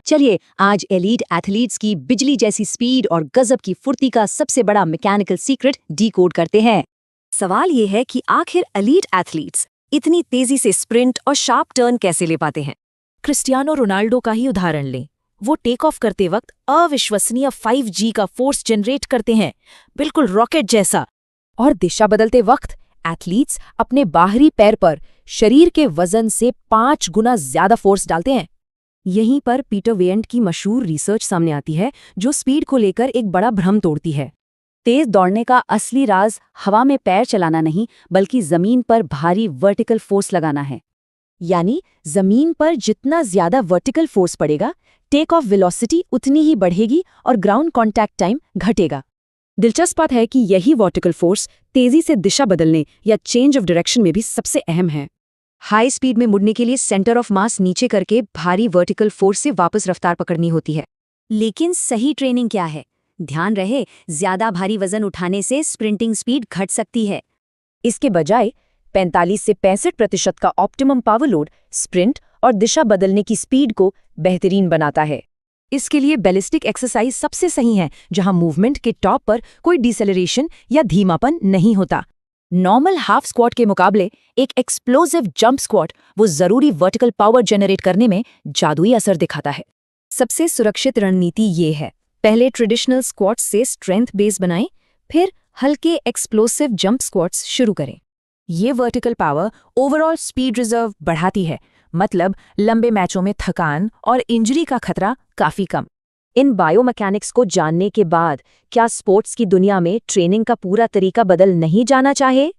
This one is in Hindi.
चलिए आज एलीट एथलीट्स की बिजली जैसी स्पीड और गजब की फुर्ती का सबसे बड़ा मैकेनिकल सीक्रेट डीकोड करते हैं। सवाल ये है कि आखिर एलीट एथलीट्स इतनी तेजी से स्प्रिंट और शार्प टर्न कैसे ले पाते हैं। क्रिस्टियानो रोनाल्डो का ही उदाहरण लें। वो टेक ऑफ करते वक्त अविश्वसनीय 5G का फोर्स जनरेट करते हैं, बिल्कुल रॉकेट जैसा। और दिशा बदलते वक्त एथलीट्स अपने बाहरी पैर पर शरीर के वजन से 5 गुना ज्यादा फोर्स डालते हैं। यहीं पर पीटर वेयंट की मशहूर रिसर्च सामने आती है, जो स्पीड को लेकर एक बड़ा भ्रम तोड़ती है। तेज दौड़ने का असली राज हवा में पैर चलाना नहीं, बल्कि जमीन पर भारी वर्टिकल फोर्स लगाना है। यानी जमीन पर जितना ज्यादा वर्टिकल फोर्स पड़ेगा, टेक ऑफ वेलोसिटी उतनी ही बढ़ेगी और ग्राउंड कॉन्टैक्ट टाइम घटेगा। दिलचस्प बात है कि यही वर्टिकल फोर्स तेजी से दिशा बदलने या चेंज ऑफ डायरेक्शन में भी सबसे अहम है। हाई स्पीड में मुड़ने के लिए सेंटर ऑफ मास नीचे करके भारी वर्टिकल फोर्स से वापस रफ्तार पकड़नी होती है। लेकिन सही ट्रेनिंग क्या है? ध्यान रहे, ज्यादा भारी वजन उठाने से स्प्रिंटिंग स्पीड घट सकती है। इसके बजाय 45 से 65% का ऑप्टिमम पावर लोड स्प्रिंट और दिशा बदलने की स्पीड को बेहतरीन बनाता है। इसके लिए बैलिस्टिक एक्सरसाइज सबसे सही है, जहां मूवमेंट के टॉप पर कोई डिसेलरेशन या धीमापन नहीं होता। नॉर्मल हाफ स्क्वाट के मुकाबले एक एक्सप्लोसिव जंप स्क्वाट वो जरूरी वर्टिकल पावर जनरेट करने में जादुई असर दिखाता है। सबसे सुरक्षित रणनीति ये है, पहले ट्रेडिशनल स्क्वाट्स से स्ट्रेंथ बेस बनाएं, फिर हल्के एक्सप्लोसिव जंप स्क्वाट्स शुरू करें। ये vertical power overall speed reserve बढ़ाती है, मतलब लंबे मैचों में थकान और इंजरी का खतरा काफी कम। इन बायोमैकेनिक्स को जानने के बाद क्या स्पोर्ट्स की दुनिया में ट्रेनिंग का पूरा तरीका बदल नहीं जाना चाहिए?